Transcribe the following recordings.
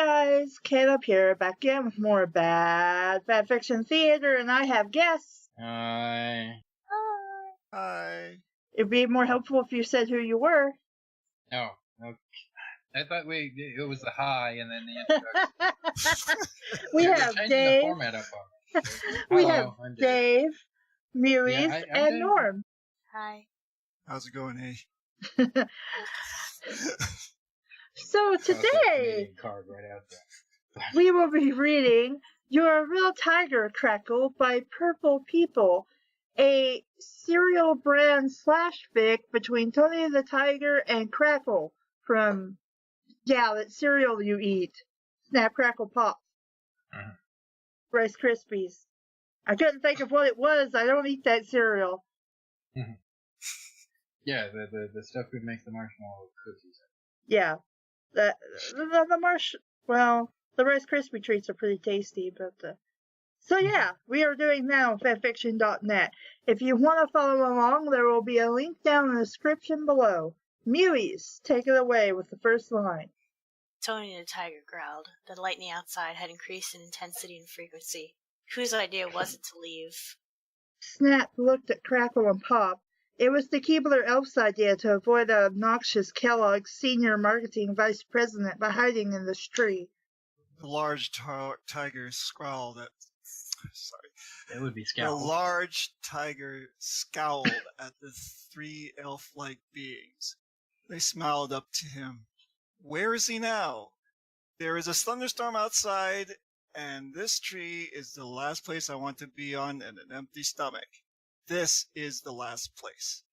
guys, Caleb here, back in with more bad fanfiction theater, and I have guests. Hi. Hi. It'd be more helpful if you said who you were. Oh, okay. I thought it was the hi and then the introduction. We You're have changing Dave. the format up on me. We Hello, have I'm Dave, Mewes, Yeah, I'm and Dave. Norm. Hi. How's it going, hey? So Also a today, Canadian card right out there. we will be reading You're a Real Tiger, Crackle by Purple People, a cereal brand /fic between Tony the Tiger and Crackle from, that cereal you eat. Snap, Crackle, Pop. Mhm. Rice Krispies. I couldn't think of what it was. I don't eat that cereal. Yeah, the stuff we make the marshmallow cookies. Yeah. The Rice Krispie treats are pretty tasty, but so yeah, we are doing now fanfiction.net. If you want to follow along, there will be a link down in the description below. Mewes, take it away with the first line. Tony the Tiger growled. The lightning outside had increased in intensity and frequency. Whose idea was it to leave? Snap looked at Crackle and Pop. It was the Keebler Elf's idea to avoid the obnoxious Kellogg's senior marketing vice president by hiding in this tree. The large tiger scowled at... Sorry. It would be The scowled. large tiger scowled at the three elf-like beings. They smiled up to him. Where is he now? There is a thunderstorm outside, and this tree is the last place I want to be on in an empty stomach. This is the last place.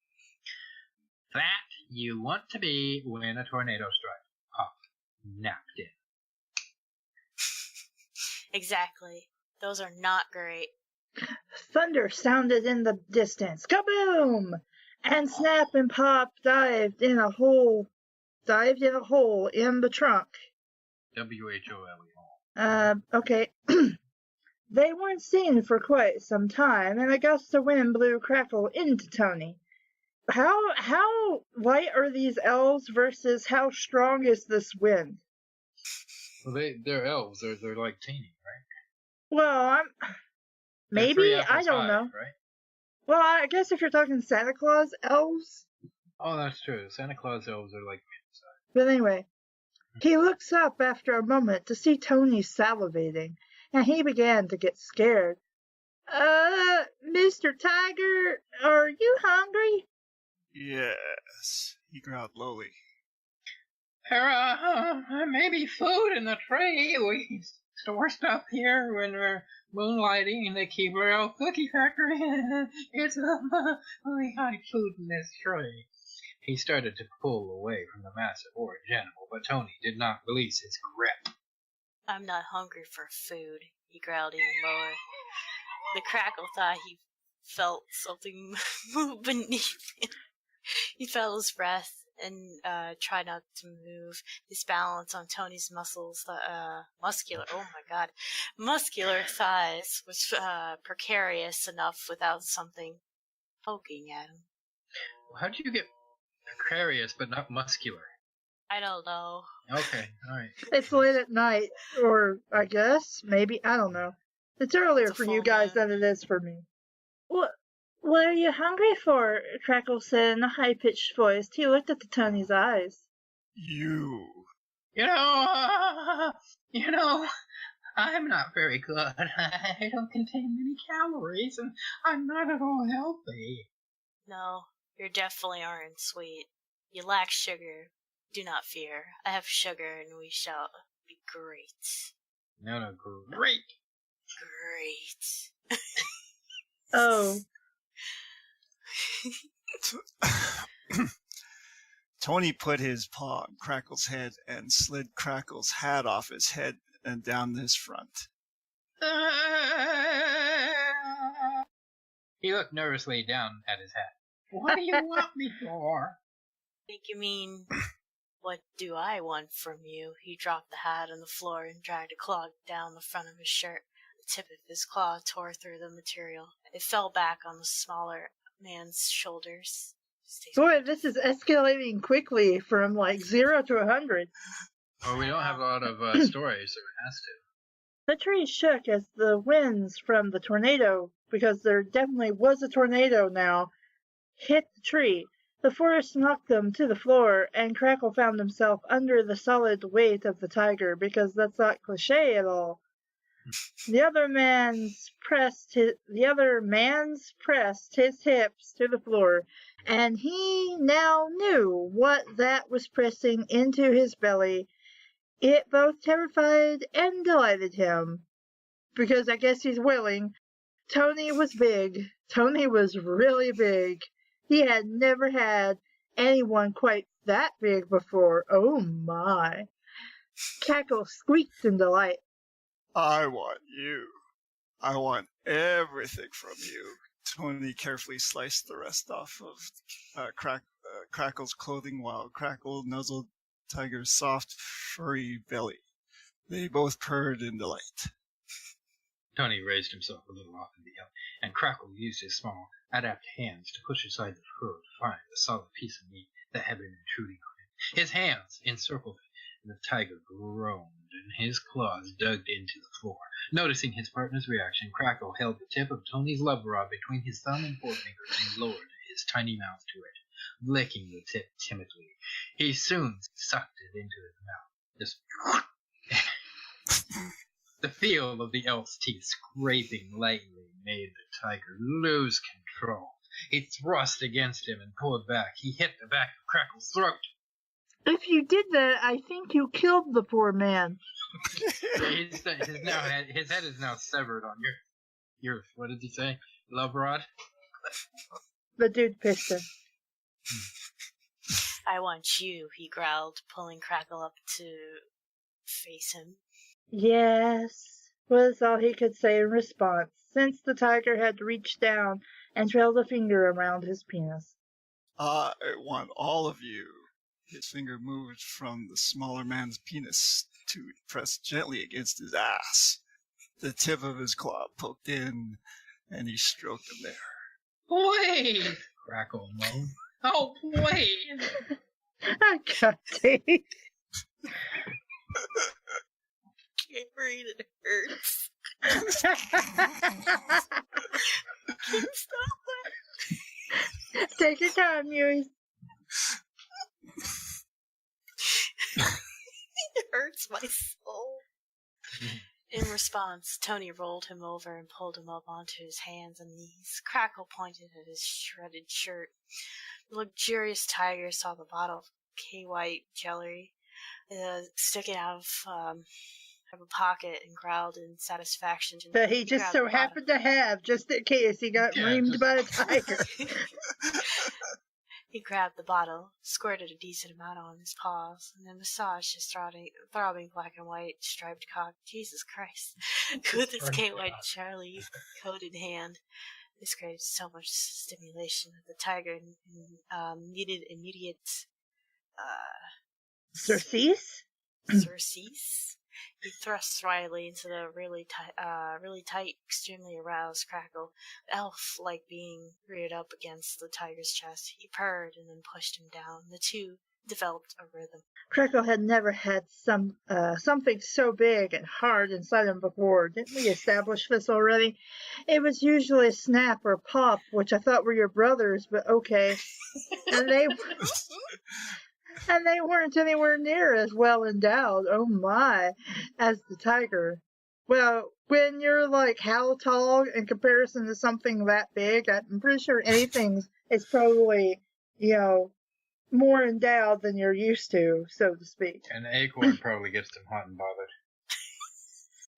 That you want to be when a tornado strikes. Pop. Napped in. Exactly. Those are not great. Thunder sounded in the distance. Kaboom! And Snap and Pop dived in a hole in the trunk. WHOLE. Okay. They weren't seen for quite some time, and a gust of wind blew Crackle into Tony. How light are these elves versus how strong is this wind? Well, they're elves. They're like teeny, right? Well, They're three maybe, I apples don't high, know. Right? Well, I guess if you're talking Santa Claus elves. Oh, that's true. Santa Claus elves are like mid-size. But anyway, he looks up after a moment to see Tony salivating, and he began to get scared. Mr. Tiger, are you hungry? Yes, he growled lowly. There may be food in the tray. We store stuff here when we're moonlighting in the Keebler Elf Cookie Factory. We hide food in this tray. He started to pull away from the massive orange animal, but Tony did not release his grip. I'm not hungry for food, he growled even lower. The Crackle thought he felt something move beneath him. He felt his breath and tried not to move. His balance on Tony's muscular thighs was precarious enough without something poking at him. How did you get precarious but not muscular? I don't know. Okay, alright. It's late at night, or I guess, maybe, I don't know. It's earlier It's a for full you guys moon. than it is for me. What are you hungry for? Crackle said in a high-pitched voice. He looked at the Tony's eyes. You. You know, I'm not very good. I don't contain many calories, and I'm not at all healthy. No, you definitely aren't sweet. You lack sugar. Do not fear. I have sugar, and we shall be great. No, great. Great. Oh. Tony put his paw on Crackle's head and slid Crackle's hat off his head and down his front. He looked nervously down at his hat. What do you want me for? I think you mean, what do I want from you? He dropped the hat on the floor and dragged a claw down the front of his shirt. The tip of his claw tore through the material. It fell back on the smaller man's shoulders. Boy, this is escalating quickly from like 0 to 100. Well, we don't have a lot of stories, so it has to. The tree shook as the winds from the tornado, because there definitely was a tornado now, hit the tree. The forest knocked them to the floor, and Crackle found himself under the solid weight of the tiger, because that's not cliché at all. The other man's pressed his hips to the floor, and he now knew what that was pressing into his belly. It both terrified and delighted him, because I guess he's willing. Tony was big. Tony was really big. He had never had anyone quite that big before. Oh my. Crackle squeaked in delight. I want you. I want everything from you. Tony carefully sliced the rest off of Crackle's clothing while Crackle nuzzled Tiger's soft, furry belly. They both purred in delight. Tony raised himself a little off in the air, and Crackle used his small, adept hands to push aside the fur to find the solid piece of meat that had been intruding on him. His hands encircled it, and the tiger groaned, and his claws dug into the floor. Noticing his partner's reaction, Crackle held the tip of Tony's love rod between his thumb and forefinger and lowered his tiny mouth to it, licking the tip timidly. He soon sucked it into his mouth. The feel of the elf's teeth scraping lightly made the tiger lose control. He thrust against him and pulled back. He hit the back of Crackle's throat. If you did that, I think you killed the poor man. His head is now severed on your what did he say? Love rod? The dude pissed him. I want you, he growled, pulling Crackle up to face him. Yes, was all he could say in response, since the tiger had reached down and trailed a finger around his penis. I want all of you. His finger moved from the smaller man's penis to press gently against his ass. The tip of his claw poked in, and he stroked him there. Please! Crackle moaned. Oh, please! I can't take. Can't breathe, it hurts. Stop that. Take your time, Yui. It hurts my soul. In response, Tony rolled him over and pulled him up onto his hands and knees. Crackle pointed at his shredded shirt. The luxurious tiger saw the bottle of K-White jelly sticking out of a pocket and growled in satisfaction. That he just so happened to have, just in case he got reamed by a tiger. He grabbed the bottle, squirted a decent amount on his paws, and then massaged his throbbing black and white striped cock. Jesus Christ. With his K-White Charlie coated hand. This created so much stimulation that the tiger needed immediate Surcease? surcease. He thrust wryly into the really tight, extremely aroused Crackle, elf-like being reared up against the tiger's chest. He purred and then pushed him down. The two developed a rhythm. Crackle had never had something so big and hard inside him before. Didn't we establish this already? It was usually Snap or Pop, which I thought were your brothers, but okay. And they weren't anywhere near as well endowed, oh my, as the tiger. Well, when you're like how tall in comparison to something that big, I'm pretty sure anything is probably, more endowed than you're used to, so to speak. And the acorn probably gets him hot and bothered.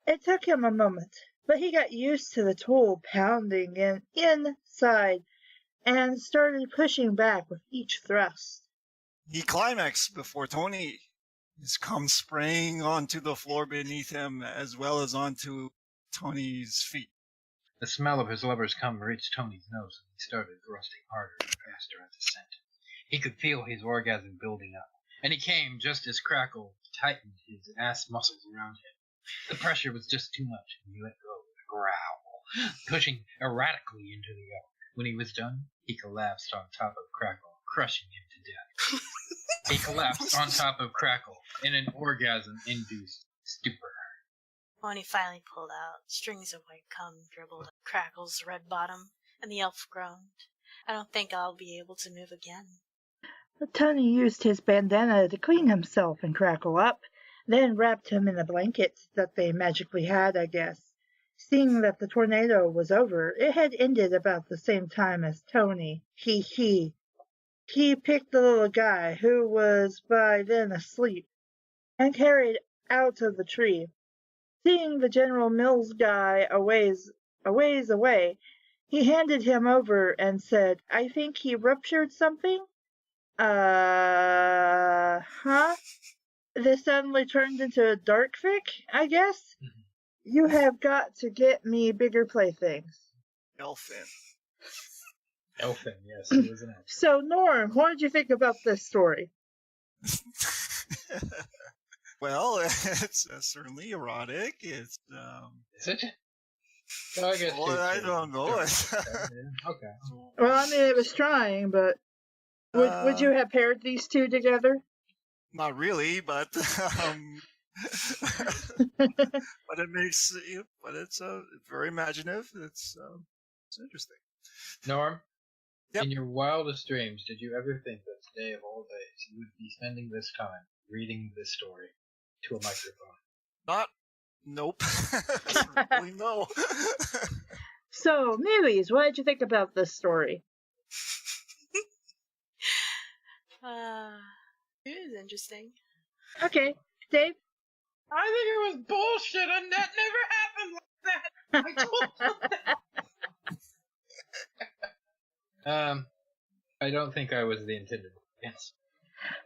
It took him a moment, but he got used to the tool pounding inside and started pushing back with each thrust. He climaxed before Tony. His cum spraying onto the floor beneath him as well as onto Tony's feet. The smell of his lover's cum reached Tony's nose, and he started thrusting harder and faster at the scent. He could feel his orgasm building up, and he came just as Crackle tightened his ass muscles around him. The pressure was just too much, and he let go with a growl, pushing erratically into the elk. When he was done, he collapsed on top of Crackle, crushing him to death. He collapsed on top of Crackle, in an orgasm-induced stupor. When he finally pulled out, strings of white cum dribbled on Crackle's red bottom, and the elf groaned. I don't think I'll be able to move again. Tony used his bandana to clean himself and Crackle up, then wrapped him in the blankets that they magically had, I guess. Seeing that the tornado was over, it had ended about the same time as Tony. He picked the little guy, who was by then asleep, and carried out of the tree. Seeing the General Mills guy a ways away, he handed him over and said, I think he ruptured something? Huh? This suddenly turned into a dark fic, I guess? You have got to get me bigger playthings. Elfin. Elfin, yes, it was an elf. So, Norm, what did you think about this story? Well, it's certainly erotic. It's Is it? Well, I guess well, I don't know. Okay. Well, I mean, it was trying, but would you have paired these two together? Not really, but but it makes but it's very imaginative. It's interesting. Norm, Yep. in your wildest dreams, did you ever think that today of all days you would be spending this time reading this story to a microphone? Nope. Certainly no. So, movies, what did you think about this story? It was interesting. Okay, Dave? I think it was bullshit, and that never happened like that. I told them that. I don't think I was the intended audience.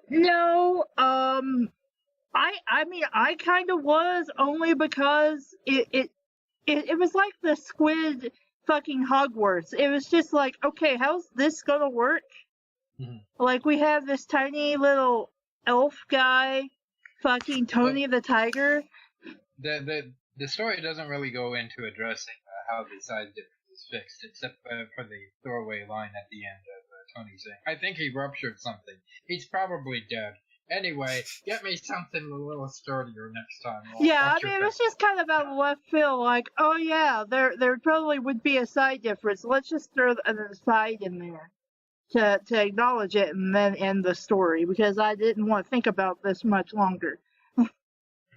No, I mean, I kind of was, only because it was like the Squid fucking Hogwarts. It was just like, okay, how's this gonna work? Mm-hmm. Like, we have this tiny little elf guy, fucking Tony the Tiger. The story doesn't really go into addressing how the size difference is fixed, except for the throwaway line at the end of Tony saying, I think he ruptured something. He's probably dead. Anyway, get me something a little sturdier next time. Yeah, I mean, it was just kind of out of left field, like, oh yeah, there probably would be a side difference. Let's just throw an aside in there to acknowledge it and then end the story, because I didn't want to think about this much longer.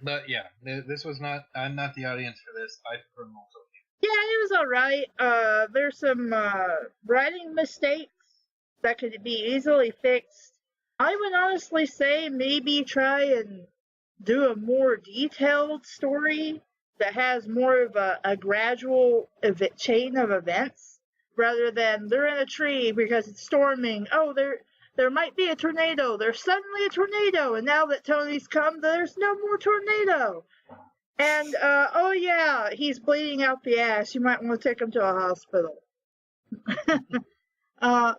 But yeah, this was not, I'm not the audience for this. I prefer multiple. Yeah, it was alright. There's some writing mistakes that could be easily fixed. I would honestly say maybe try and do a more detailed story that has more of a gradual chain of events, rather than they're in a tree because it's storming. Oh, there might be a tornado. There's suddenly a tornado, and now that Tony's come, there's no more tornado. And, oh yeah, he's bleeding out the ass. You might want to take him to a hospital. But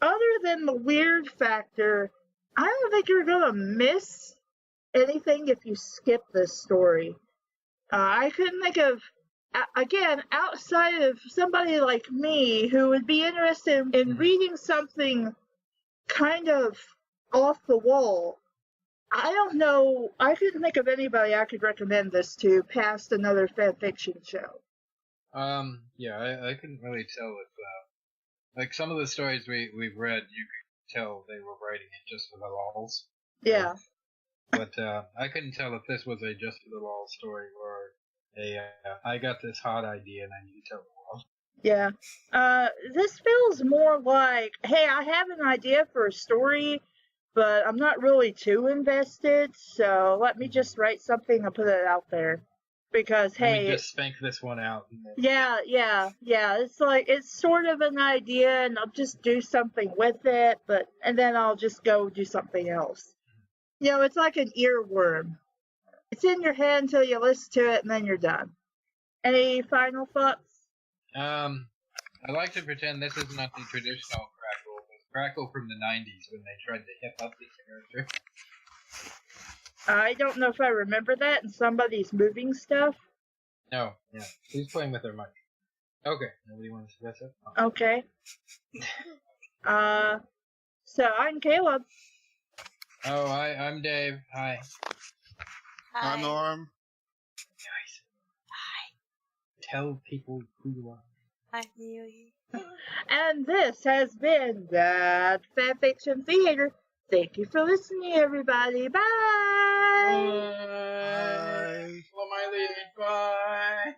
other than the weird factor, I don't think you're gonna miss anything if you skip this story. I couldn't think of, again, outside of somebody like me who would be interested in reading something kind of off the wall. I don't know, I couldn't think of anybody I could recommend this to past another fanfiction show. Yeah, I couldn't really tell if, like some of the stories we've read, you could tell they were writing it just for the lols. Yeah. But I couldn't tell if this was a just for the lols story or a I got this hot idea and I need to tell the world. Yeah. This feels more like, hey, I have an idea for a story, but I'm not really too invested, so let me just write something and put it out there. Because, hey... just spank this one out. And then... Yeah. It's like, it's sort of an idea, and I'll just do something with it, and then I'll just go do something else. You know, it's like an earworm. It's in your head until you listen to it, and then you're done. Any final thoughts? I like to pretend this is not the traditional Crackle, but Crackle from the 90s when they tried to hip up the character. I don't know if I remember that, and somebody's moving stuff. No, yeah. Who's playing with their mic? Okay, nobody wants to mess up? Oh. Okay. So I'm Caleb. Oh, I'm Dave. Hi. Hi. I'm Norm. Guys, Hi. tell people who you are. I'm Neely. And this has been that Fanfiction Theater. Thank you for listening, everybody. Bye! Bye. Well, my leaving. Bye.